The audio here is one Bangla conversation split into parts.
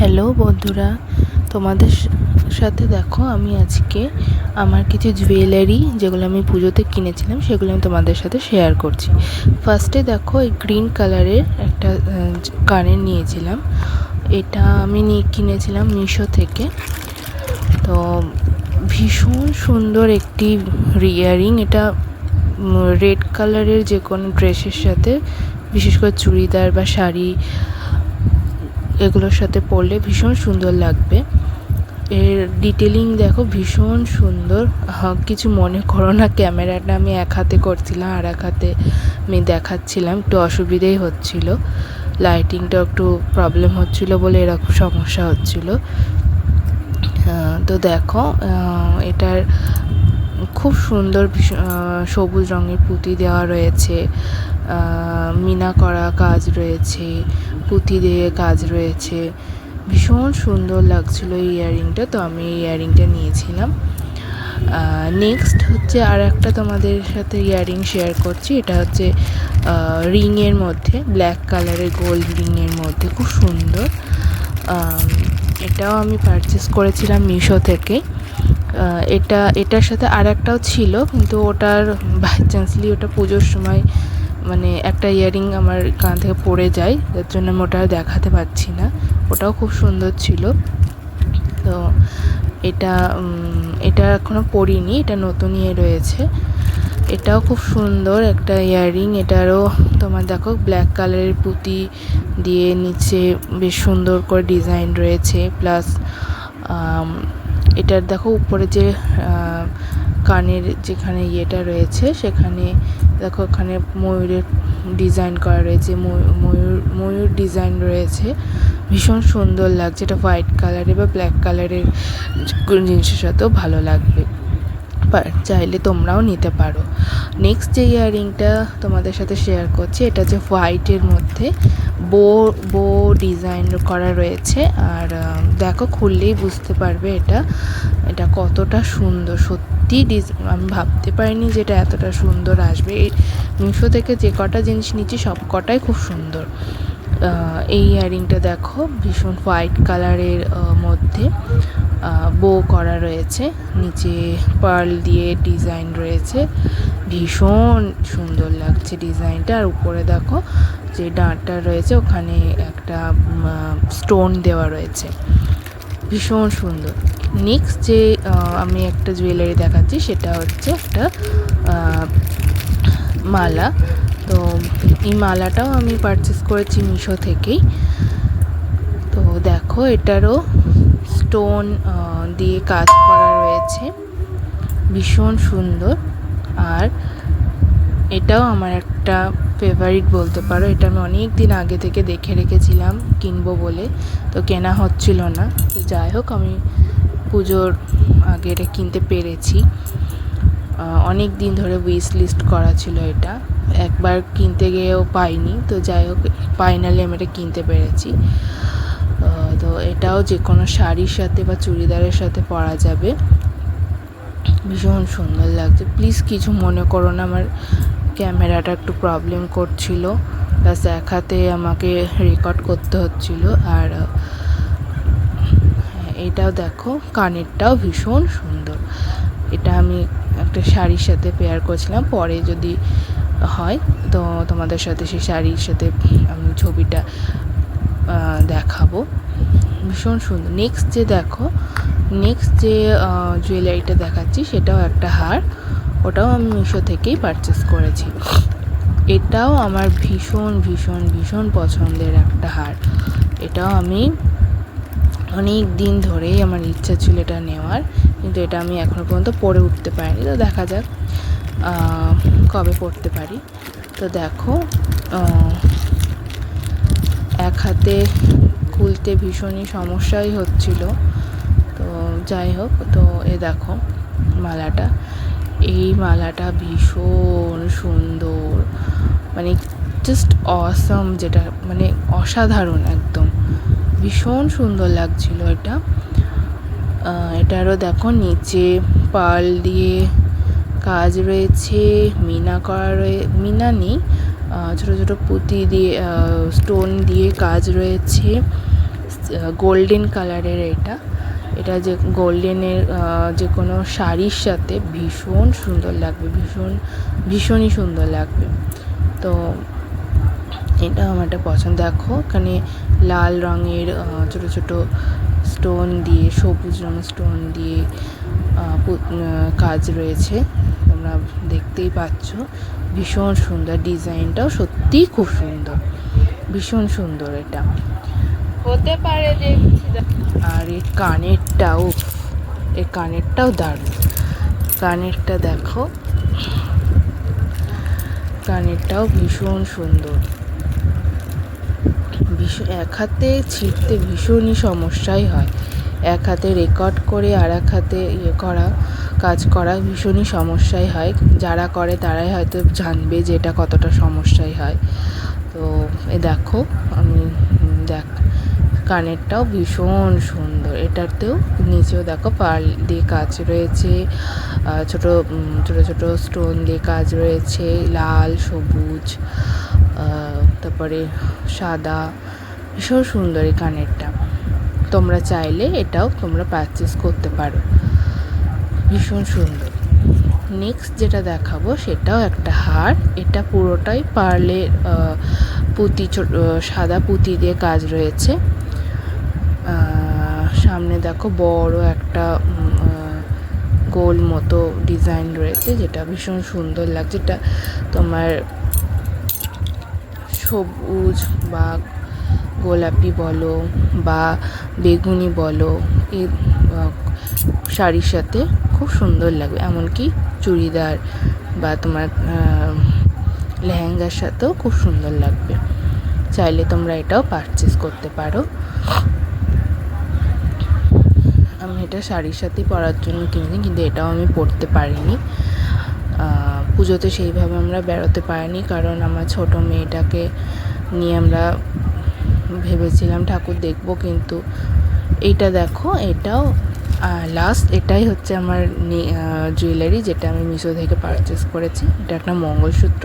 হ্যালো বন্ধুরা, তোমাদের সাথে দেখো আমি আজকে আমার কিছু জুয়েলারি যেগুলো আমি পুজোতে কিনেছিলাম সেগুলো আমি তোমাদের সাথে শেয়ার করছি। ফার্স্টে দেখো এই গ্রিন কালারের একটা কানের নিয়েছিলাম। এটা আমি কিনেছিলাম মিশো থেকে। তো ভীষণ সুন্দর একটি ইয়াররিং। এটা রেড কালারের যে কোনো ড্রেসের সাথে, বিশেষ করে চুড়িদার বা শাড়ি এগুলোর সাথে পরলে ভীষণ সুন্দর লাগবে। এর ডিটেলিং দেখো ভীষণ সুন্দর। কিছু মনে করো না, ক্যামেরাটা আমি এক হাতে করছিলাম আর এক হাতে আমি দেখাচ্ছিলাম, একটু অসুবিধেই হচ্ছিল। লাইটিংটা একটু প্রবলেম হচ্ছিল বলে এরকম সমস্যা হচ্ছিল। তো দেখো এটার খুব সুন্দর সবুজ রঙের পুঁতি দেওয়া রয়েছে, মিনা করা কাজ রয়েছে, পুঁতি দিয়ে কাজ রয়েছে। ভীষণ সুন্দর লাগছিল এই ইয়াররিংটা, তো আমি এই ইয়াররিংটা নিয়েছিলাম। নেক্সট হচ্ছে আর একটা তোমাদের সাথে ইয়াররিং শেয়ার করছি। এটা হচ্ছে রিংয়ের মধ্যে, ব্ল্যাক কালারের গোল্ড রিংয়ের মধ্যে, খুব সুন্দর। এটাও আমি পারচেস করেছিলাম মিশো থেকে। এটার সাথে আর একটাও ছিল, কিন্তু ওটার বাই চান্সলি ওটা পুজোর সময় মানে একটা ইয়াররিং আমার কান থেকে পড়ে যায়, যার জন্য আমি ওটা দেখাতে পারছি না। ওটাও খুব সুন্দর ছিল। তো এটা এখনও পরিনি, এটা নতুন ইয়ে রয়েছে। এটাও খুব সুন্দর একটা ইয়াররিং। এটারও তোমার দেখো ব্ল্যাক কালারের পুঁতি দিয়ে নিচে বেশ সুন্দর করে ডিজাইন রয়েছে। প্লাস এটার দেখো উপরে যে কানের যেখানে ইয়েটা রয়েছে সেখানে দেখো ওখানে ময়ূরের ডিজাইন করা রয়েছে, ময়ূর ডিজাইন রয়েছে। ভীষণ সুন্দর লাগছে। এটা হোয়াইট কালারের বা ব্ল্যাক কালারের জিনিসের সাথেও ভালো লাগবে, চাইলে তোমরাও নিতে পারো। নেক্সট যে ইয়াররিংটা তোমাদের সাথে শেয়ার করছি, এটা হচ্ছে হোয়াইটের মধ্যে বো ডিজাইন করা রয়েছে। আর দেখো খুললেই বুঝতে পারবে এটা কতটা সুন্দর। সত্যি আমি ভাবতে পারিনি যে এটা এতটা সুন্দর আসবে। এই মিশো থেকে যে কটা জিনিস নিচ্ছি সব কটাই খুব সুন্দর। এই ইয়াররিংটা দেখো ভীষণ হোয়াইট কালারের মধ্যে বো করা রয়েছে, নিচে পার্ল দিয়ে ডিজাইন রয়েছে। ভীষণ সুন্দর লাগছে ডিজাইনটা। আর উপরে দেখো যে ডাঁটটা রয়েছে ওখানে একটা স্টোন দেওয়া রয়েছে, ভীষণ সুন্দর। নেক্সট যে আমি একটা জুয়েলারি দেখাচ্ছি সেটা হচ্ছে একটা মালা। তো এই মালাটাও আমি পারচেস করেছি মিশো থেকেই। তো দেখো এটারও স্টোন দিয়ে কাজ করা রয়েছে, ভীষণ সুন্দর। আর এটাও আমার একটা ফেভারিট বলতে পারো। এটা আমি অনেক দিন আগে থেকে দেখে রেখেছিলাম কিনবো বলে, তো কেনা হচ্ছিল না। তো যাই হোক আমি পুজোর আগে এটা কিনতে পেরেছি। অনেক দিন ধরে উইশ লিস্ট করা ছিল এটা, একবার কিনতে গিয়েও পাইনি। তো যাই হোক ফাইনালি আমি এটা কিনতে পেরেছি। তো এটাও যে কোনো শাড়ির সাথে বা চুড়িদারের সাথে পরা যাবে। ভীষণ সুন্দর লাগছে। প্লিজ কিছু মনে করো না, আমার ক্যামেরাটা একটু প্রবলেম করছিল, প্লাস এক হাতে আমাকে রেকর্ড করতে হচ্ছিল। আর এটাও দেখো কানেরটাও ভীষণ সুন্দর। এটা আমি একটা শাড়ির সাথে পেয়ার করছিলাম, পরে যদি হয় তো তোমাদের সাথে সেই শাড়ির সাথে আমি ছবিটা দেখাবো। ভীষণ সুন্দর। নেক্সট যে জুয়েলারিটা দেখাচ্ছি সেটাও একটা হার। ওটাও আমি মিশো থেকেই পারচেস করেছি। এটাও আমার ভীষণ ভীষণ ভীষণ পছন্দের একটা হার। এটাও আমি অনেক দিন ধরেই আমার ইচ্ছা ছিল এটা নেওয়ার, কিন্তু এটা আমি এখনও পর্যন্ত পরে উঠতে পারিনি। তো দেখা যাক কবে পড়তে পারি। তো দেখো এক হাতে খুলতে ভীষণই সমস্যাই হচ্ছিল। তো যাই হোক, তো দেখো মালাটা, এই মালাটা ভীষণ সুন্দর, মানে জাস্ট অসাম, যেটা মানে অসাধারণ একদম, ভীষণ সুন্দর লাগছিল এটা। এটারও দেখো নিচে পার্ল দিয়ে কাজ রয়েছে, মিনা করা মিনা নেই, ছোটো ছোটো পুঁতি দিয়ে স্টোন দিয়ে কাজ রয়েছে। গোল্ডেন কালারের এটা যে গোল্ডেনের যে কোনো শাড়ির সাথে ভীষণ সুন্দর লাগবে, ভীষণই সুন্দর লাগবে। তো এটা আমার একটা পছন্দ। দেখো এখানে লাল রঙের ছোট ছোট স্টোন দিয়ে, সবুজ রঙের স্টোন দিয়ে কাজ রয়েছে, তোমরা দেখতেই পাচ্ছ। ভীষণ সুন্দর, ডিজাইনটাও সত্যিই খুব সুন্দর, ভীষণ সুন্দর এটা হতে পারে দেখছি। আর এর কানেরটাও দারুণ। কানেরটা দেখো, কানেরটাও ভীষণ সুন্দর। এক হাতে ছিঁড়তে ভীষণই সমস্যাই হয়, এক হাতে রেকর্ড করে আর এক হাতে কাজ করা ভীষণই সমস্যাই হয়। যারা করে তারাই হয়তো জানবে যে এটা কতটা সমস্যাই হয়। তো দেখো, কানেরটাও ভীষণ সুন্দর। এটাতেও নিচেও দেখো পার্ল দিয়ে কাজ রয়েছে, ছোট ছোট ছোট স্টোন দিয়ে কাজ রয়েছে, লাল, সবুজ, তারপরে সাদা। ভীষণ সুন্দর এই কানেরটা। তোমরা চাইলে এটাও তোমরা পারচেস করতে পারো, ভীষণ সুন্দর। নেক্সট যেটা দেখাবো সেটাও একটা হার। এটা পুরোটাই পার্লের পুঁতি, সাদা পুঁতি দিয়ে কাজ রয়েছে। সামনে দেখো বড় একটা গোল মতো ডিজাইন রয়েছে, যেটা ভীষণ সুন্দর লাগছে। যেটা তোমার সবুজ বা গোলাপি বলো বা বেগুনি বলো, এই শাড়ির সাথে খুব সুন্দর লাগবে। এমনকি চুড়িদার বা তোমার লেহেঙ্গার সাথেও খুব সুন্দর লাগবে। চাইলে তোমরা এটাও পারচেস করতে পারো। আমি এটা শাড়ির সাথেই পরার জন্য কিনি, কিন্তু এটাও আমি পরতে পারিনি। পুজোতে সেইভাবে আমরা বেরোতে পারিনি, কারণ আমার ছোটো মেয়েটাকে নিয়ে আমরা ভেবেছিলাম ঠাকুর দেখব। কিন্তু এইটা দেখো, এটাও লাস্ট, এটাই হচ্ছে আমার জুয়েলারি যেটা আমি মিশো থেকে পারচেস করেছি। এটা একটা মঙ্গলসূত্র,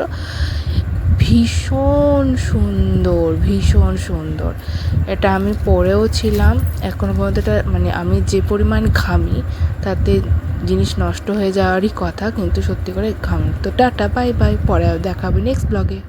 ভীষণ সুন্দর, ভীষণ সুন্দর। এটা আমি পরেও ছিলাম, এখনও পর্যন্ত এটা মানে আমি যে পরিমাণ ঘামি তাতে জিনিস নষ্ট হয়ে যাওয়ারই কথা, কিন্তু সত্যি করে ঘামি। তো টাটা, বাই বাই, পরে দেখাবে নেক্সট ব্লগে।